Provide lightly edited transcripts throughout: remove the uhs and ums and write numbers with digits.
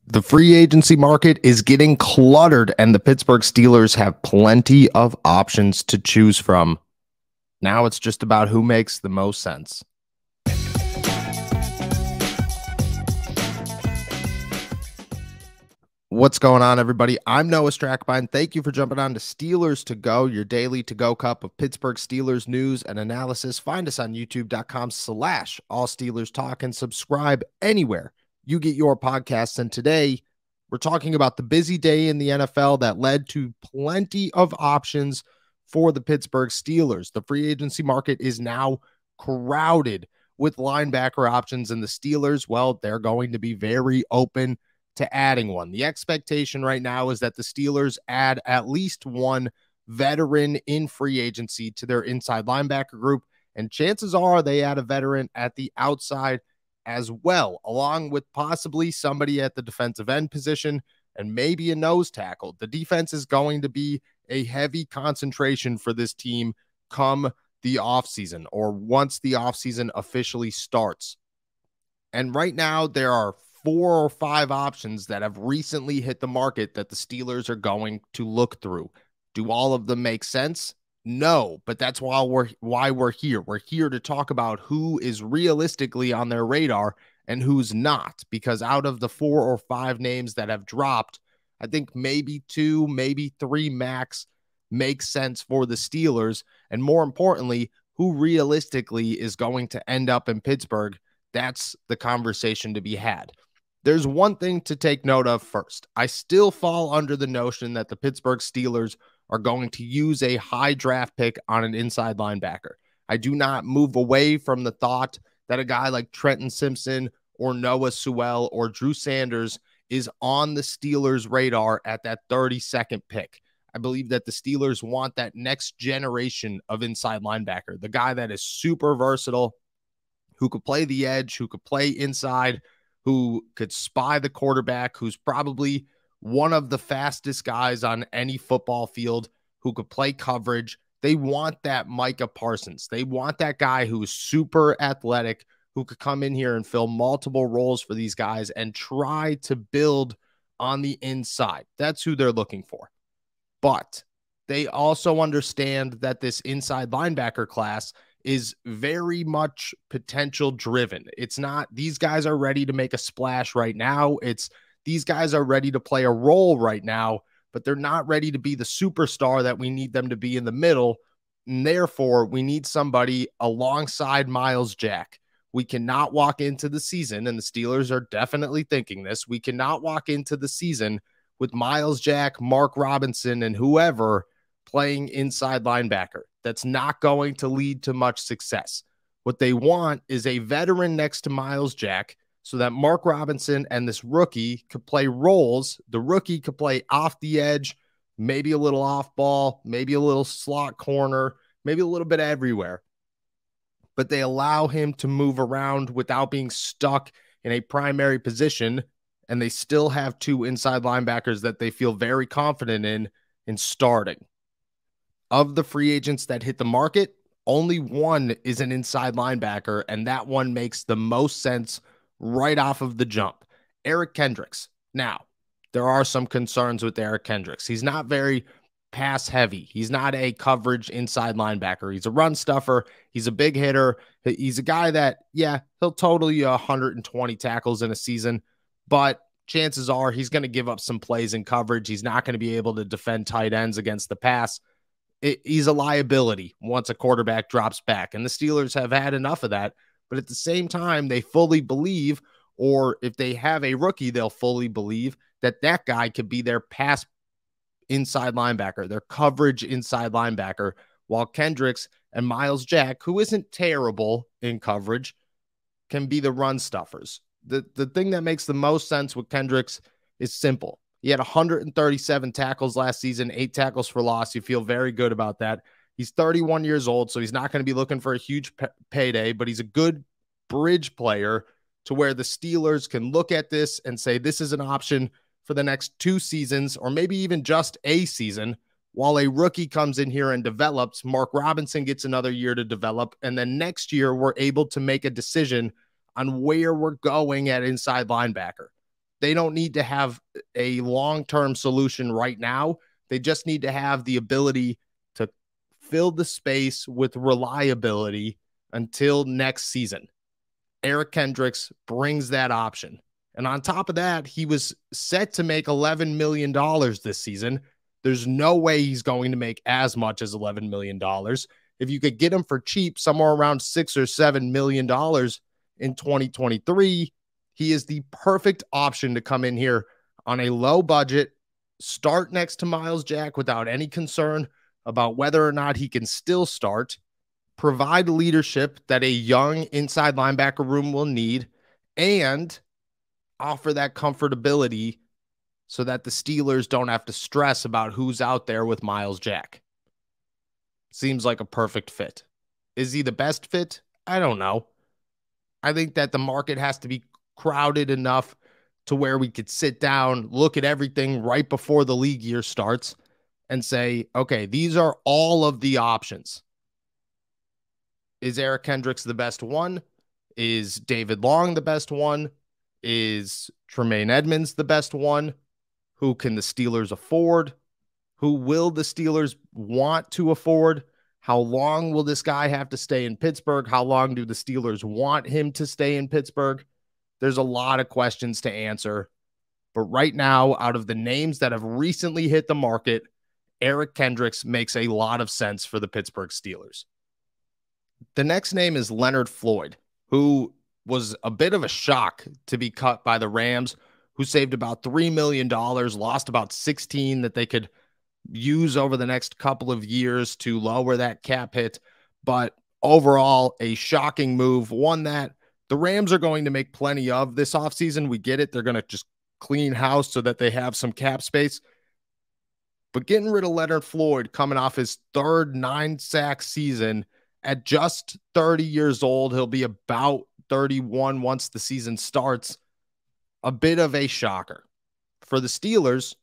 The free agency market is getting cluttered, and the Pittsburgh Steelers have plenty of options to choose from. Now it's just about who makes the most sense. What's going on, everybody? I'm Noah Strackbine. Thank you for jumping on to Steelers to Go, your daily to-go cup of Pittsburgh Steelers news and analysis. Find us on youtube.com/All Steelers Talk and subscribe anywhere you get your podcasts. And today, we're talking about the busy day in the NFL that led to plenty of options for the Pittsburgh Steelers. The free agency market is now crowded with linebacker options, and the Steelers, well, they're going to be very open to adding one. The expectation right now is that the Steelers add at least one veteran in free agency to their inside linebacker group, and chances are they add a veteran at the outside as well, along with possibly somebody at the defensive end position and maybe a nose tackle. The defense is going to be a heavy concentration for this team come the offseason, or once the offseason officially starts. And right now, there are 4 or 5 options that have recently hit the market that the Steelers are going to look through. Do all of them make sense? No, but that's why we're here. We're here to talk about who is realistically on their radar and who's not, because out of the 4 or 5 names that have dropped, I think maybe 2, maybe 3 max makes sense for the Steelers. And more importantly, who realistically is going to end up in Pittsburgh? That's the conversation to be had. There's one thing to take note of first. I still fall under the notion that the Pittsburgh Steelers are going to use a high draft pick on an inside linebacker. I do not move away from the thought that a guy like Trenton Simpson or Noah Sewell or Drew Sanders is on the Steelers' radar at that 32nd pick. I believe that the Steelers want that next generation of inside linebacker, the guy that is super versatile, who could play the edge, who could play inside, who could spy the quarterback, who's probably one of the fastest guys on any football field, who could play coverage. They want that Micah Parsons. They want that guy who's super athletic, who could come in here and fill multiple roles for these guys and try to build on the inside. That's who they're looking for. But they also understand that this inside linebacker class is very much potential driven. It's not these guys are ready to make a splash right now. It's these guys are ready to play a role right now, but they're not ready to be the superstar that we need them to be in the middle. And therefore, we need somebody alongside Myles Jack. We cannot walk into the season, and the Steelers are definitely thinking this. We cannot walk into the season with Myles Jack, Mark Robinson, and whoever playing inside linebacker. That's not going to lead to much success. What they want is a veteran next to Myles Jack so that Mark Robinson and this rookie could play roles. The rookie could play off the edge, maybe a little off ball, maybe a little slot corner, maybe a little bit everywhere. But they allow him to move around without being stuck in a primary position, and they still have 2 inside linebackers that they feel very confident in starting. Of the free agents that hit the market, only one is an inside linebacker, and that one makes the most sense right off of the jump. Eric Kendricks. Now, there are some concerns with Eric Kendricks. He's not very pass heavy. He's not a coverage inside linebacker. He's a run stuffer. He's a big hitter. He's a guy that, yeah, he'll total you 120 tackles in a season, but chances are he's going to give up some plays in coverage. He's not going to be able to defend tight ends against the pass. He's a liability once a quarterback drops back, and the Steelers have had enough of that. But at the same time, they fully believe, or if they have a rookie, they'll fully believe that that guy could be their pass inside linebacker, their coverage inside linebacker, while Kendricks and Myles Jack, who isn't terrible in coverage, can be the run stuffers. The thing that makes the most sense with Kendricks is simple. He had 137 tackles last season, 8 tackles for loss. You feel very good about that. He's 31 years old, so he's not going to be looking for a huge payday, but he's a good bridge player to where the Steelers can look at this and say, this is an option for the next 2 seasons, or maybe even just a season, while a rookie comes in here and develops. Mark Robinson gets another year to develop, and then next year we're able to make a decision on where we're going at inside linebacker. They don't need to have a long-term solution right now. They just need to have the ability to fill the space with reliability until next season. Eric Kendricks brings that option. And on top of that, he was set to make $11 million this season. There's no way he's going to make as much as $11 million. If you could get him for cheap, somewhere around $6 or $7 million in 2023, he is the perfect option to come in here on a low budget, start next to Myles Jack without any concern about whether or not he can still start, provide leadership that a young inside linebacker room will need, and offer that comfortability so that the Steelers don't have to stress about who's out there with Myles Jack. Seems like a perfect fit. Is he the best fit? I don't know. I think that the market has to be crowded enough to where we could sit down, look at everything right before the league year starts and say, okay, these are all of the options. Is Eric Kendricks the best one? Is David Long the best one? Is Tremaine Edmonds the best one? Who can the Steelers afford? Who will the Steelers want to afford? How long will this guy have to stay in Pittsburgh? How long do the Steelers want him to stay in Pittsburgh? There's a lot of questions to answer. But right now, out of the names that have recently hit the market, Eric Kendricks makes a lot of sense for the Pittsburgh Steelers. The next name is Leonard Floyd, who was a bit of a shock to be cut by the Rams, who saved about $3 million, lost about 16 that they could use over the next couple of years to lower that cap hit. But overall, a shocking move, one that the Rams are going to make plenty of this offseason. We get it. They're going to just clean house so that they have some cap space. But getting rid of Leonard Floyd coming off his third 9-sack season at just 30 years old, he'll be about 31 once the season starts. A bit of a shocker. For the Steelers,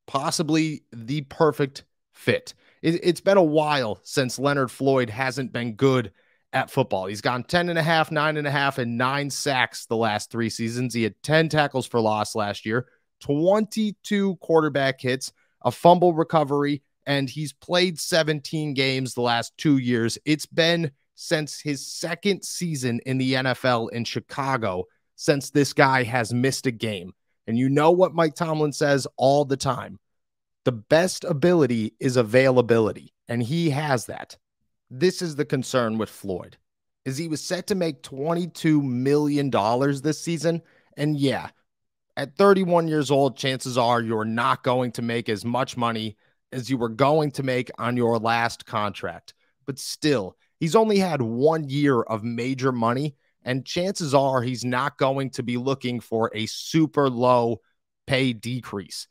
possibly the perfect fit. It's been a while since Leonard Floyd hasn't been good at football. He's gone 10.5, 9.5, and 9 sacks the last 3 seasons. He had 10 tackles for loss last year, 22 quarterback hits, a fumble recovery, and he's played 17 games the last 2 years. It's been since his second season in the NFL in Chicago since this guy has missed a game. And you know what Mike Tomlin says all the time. The best ability is availability, and he has that. This is the concern with Floyd, is he was set to make $22 million this season. And yeah, at 31 years old, chances are you're not going to make as much money as you were going to make on your last contract. But still, he's only had 1 year of major money, and chances are he's not going to be looking for a super low pay decrease.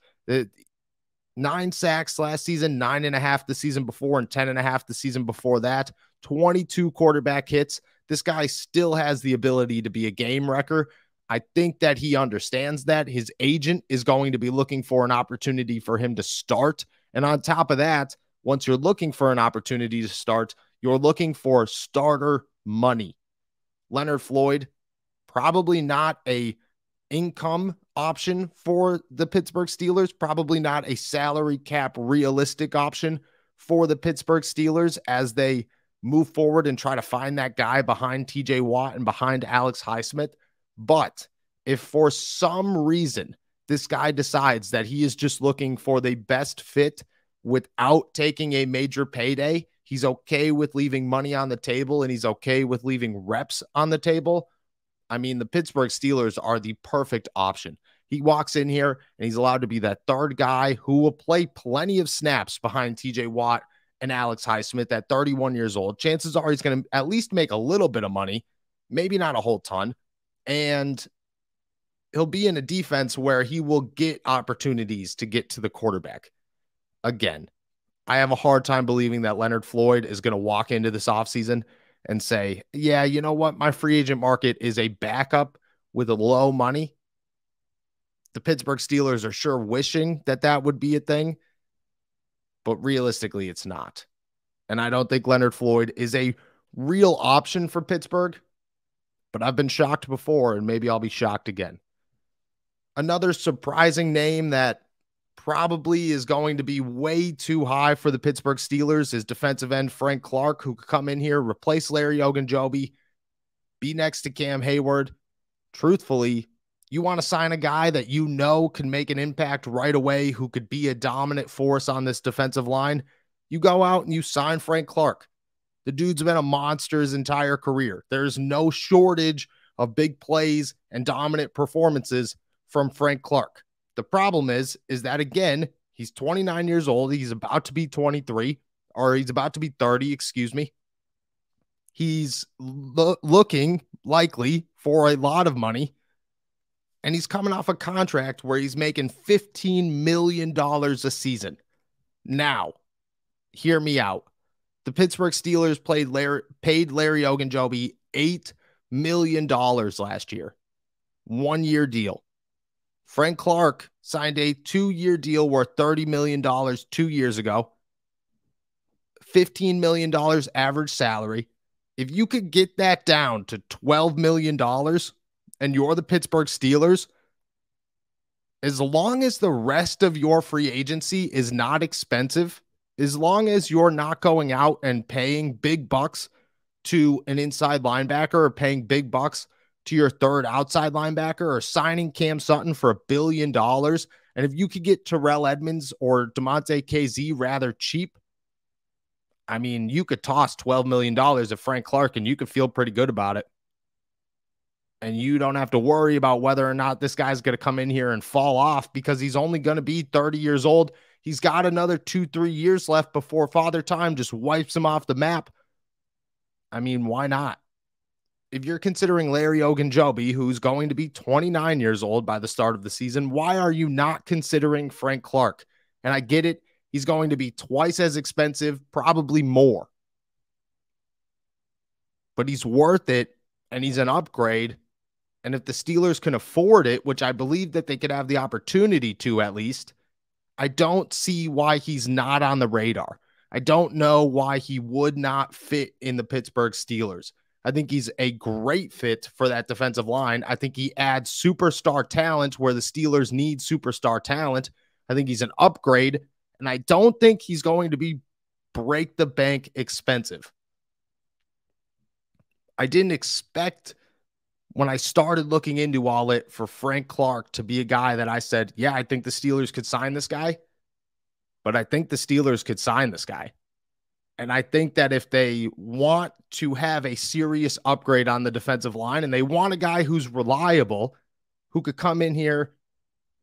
9 sacks last season, 9.5 the season before, and 10.5 the season before that. 22 quarterback hits. This guy still has the ability to be a game wrecker. I think that he understands that. His agent is going to be looking for an opportunity for him to start. And on top of that, once you're looking for an opportunity to start, you're looking for starter money. Leonard Floyd, probably not a income option for the Pittsburgh Steelers, probably not a salary cap realistic option for the Pittsburgh Steelers as they move forward and try to find that guy behind TJ Watt and behind Alex Highsmith. But if for some reason this guy decides that he is just looking for the best fit without taking a major payday, he's okay with leaving money on the table and he's okay with leaving reps on the table, I mean, the Pittsburgh Steelers are the perfect option. He walks in here and he's allowed to be that third guy who will play plenty of snaps behind TJ Watt and Alex Highsmith at 31 years old. Chances are he's going to at least make a little bit of money, maybe not a whole ton. And he'll be in a defense where he will get opportunities to get to the quarterback. Again, I have a hard time believing that Leonard Floyd is going to walk into this offseason and say, yeah, you know what? My free agent market is a backup with a low money. The Pittsburgh Steelers are sure wishing that that would be a thing, but realistically, it's not. And I don't think Leonard Floyd is a real option for Pittsburgh, but I've been shocked before, and maybe I'll be shocked again. Another surprising name that probably is going to be way too high for the Pittsburgh Steelers is defensive end Frank Clark, who could come in here, replace Larry Ogunjobi, be next to Cam Hayward. Truthfully, you want to sign a guy that you know can make an impact right away, who could be a dominant force on this defensive line. You go out and you sign Frank Clark. The dude's been a monster his entire career. There's no shortage of big plays and dominant performances from Frank Clark. The problem is that, again, he's 29 years old. He's about to be 23, or he's about to be 30, excuse me. He's looking likely for a lot of money, and he's coming off a contract where he's making $15 million a season. Now, hear me out. The Pittsburgh Steelers paid Larry Ogunjobi $8 million last year. 1-year deal. Frank Clark signed a 2-year deal worth $30 million 2 years ago. $15 million average salary. If you could get that down to $12 million and you're the Pittsburgh Steelers, as long as the rest of your free agency is not expensive, as long as you're not going out and paying big bucks to an inside linebacker or paying big bucks to your third outside linebacker or signing Cam Sutton for $1 billion, and if you could get Terrell Edmonds or Damontae KZ rather cheap, I mean, you could toss $12 million at Frank Clark and you could feel pretty good about it. And you don't have to worry about whether or not this guy's going to come in here and fall off, because he's only going to be 30 years old. He's got another 2-3 years left before Father Time just wipes him off the map. I mean, why not? If you're considering Larry Ogunjobi, who's going to be 29 years old by the start of the season, why are you not considering Frank Clark? And I get it. He's going to be twice as expensive, probably more. But he's worth it, and he's an upgrade. And if the Steelers can afford it, which I believe that they could have the opportunity to at least, I don't see why he's not on the radar. I don't know why he would not fit in the Pittsburgh Steelers. I think he's a great fit for that defensive line. I think he adds superstar talent where the Steelers need superstar talent. I think he's an upgrade, and I don't think he's going to be break the bank expensive. I didn't expect, when I started looking into all it, for Frank Clark to be a guy that I said, yeah, I think the Steelers could sign this guy, but I think the Steelers could sign this guy. And I think that if they want to have a serious upgrade on the defensive line and they want a guy who's reliable, who could come in here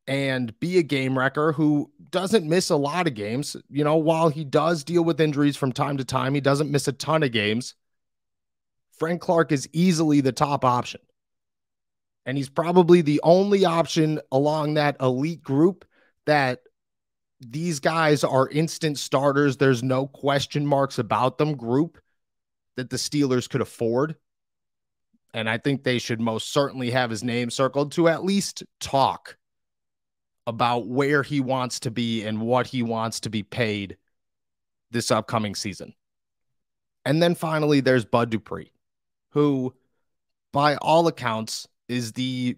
and be a game wrecker, who doesn't miss a lot of games, you know, while he does deal with injuries from time to time, he doesn't miss a ton of games. Frank Clark is easily the top option. And he's probably the only option along that elite group that these guys are instant starters, there's no question marks about them, group that the Steelers could afford. And I think they should most certainly have his name circled to at least talk about where he wants to be and what he wants to be paid this upcoming season. And then finally, there's Bud Dupree, who, by all accounts, is the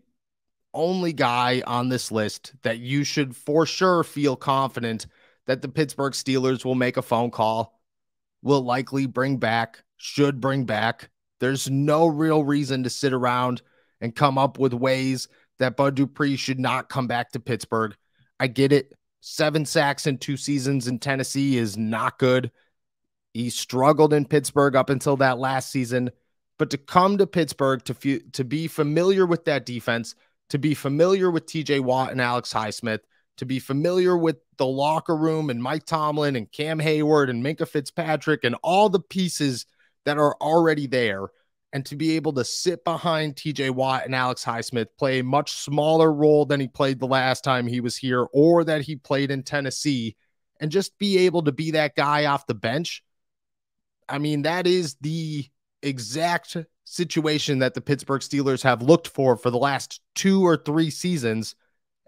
only guy on this list that you should for sure feel confident that the Pittsburgh Steelers will make a phone call, will likely bring back, should bring back. There's no real reason to sit around and come up with ways that Bud Dupree should not come back to Pittsburgh. I get it. 7 sacks in 2 seasons in Tennessee is not good. He struggled in Pittsburgh up until that last season, but to come to Pittsburgh, to be familiar with that defense, to be familiar with TJ Watt and Alex Highsmith, to be familiar with the locker room and Mike Tomlin and Cam Hayward and Minkah Fitzpatrick and all the pieces that are already there, and to be able to sit behind TJ Watt and Alex Highsmith, play a much smaller role than he played the last time he was here or that he played in Tennessee, and just be able to be that guy off the bench. I mean, that is the exact situation that the Pittsburgh Steelers have looked for the last 2 or 3 seasons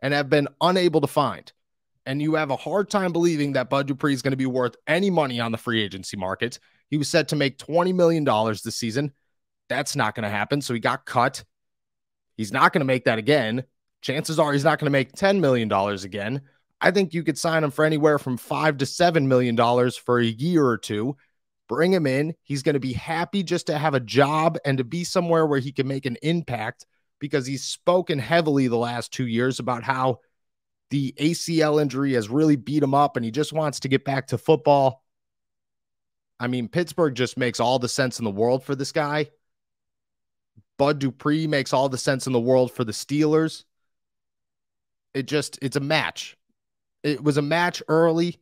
and have been unable to find. And you have a hard time believing that Bud Dupree is going to be worth any money on the free agency market. He was set to make $20 million this season. That's not going to happen. So he got cut. He's not going to make that again. Chances are he's not going to make $10 million again. I think you could sign him for anywhere from $5 to $7 million for a year or two. Bring him in. He's going to be happy just to have a job and to be somewhere where he can make an impact, because he's spoken heavily the last 2 years about how the ACL injury has really beat him up and he just wants to get back to football. I mean, Pittsburgh just makes all the sense in the world for this guy. Bud Dupree makes all the sense in the world for the Steelers. It's a match. It was a match early.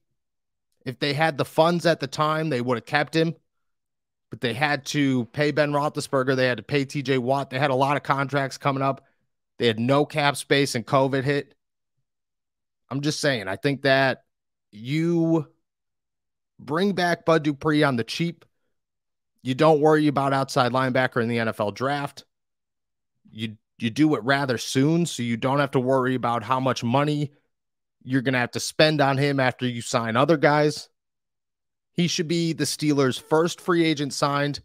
If they had the funds at the time, they would have kept him. But they had to pay Ben Roethlisberger. They had to pay TJ Watt. They had a lot of contracts coming up. They had no cap space and COVID hit. I'm just saying, I think that you bring back Bud Dupree on the cheap. You don't worry about outside linebacker in the NFL draft. You do it rather soon, so you don't have to worry about how much money you're going to have to spend on him after you sign other guys. He should be the Steelers' first free agent signed,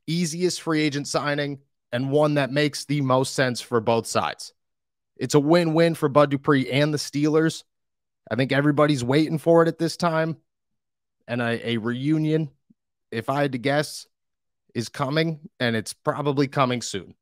easiest free agent signing, and one that makes the most sense for both sides. It's a win-win for Bud Dupree and the Steelers. I think everybody's waiting for it at this time. And a reunion, if I had to guess, is coming, and it's probably coming soon.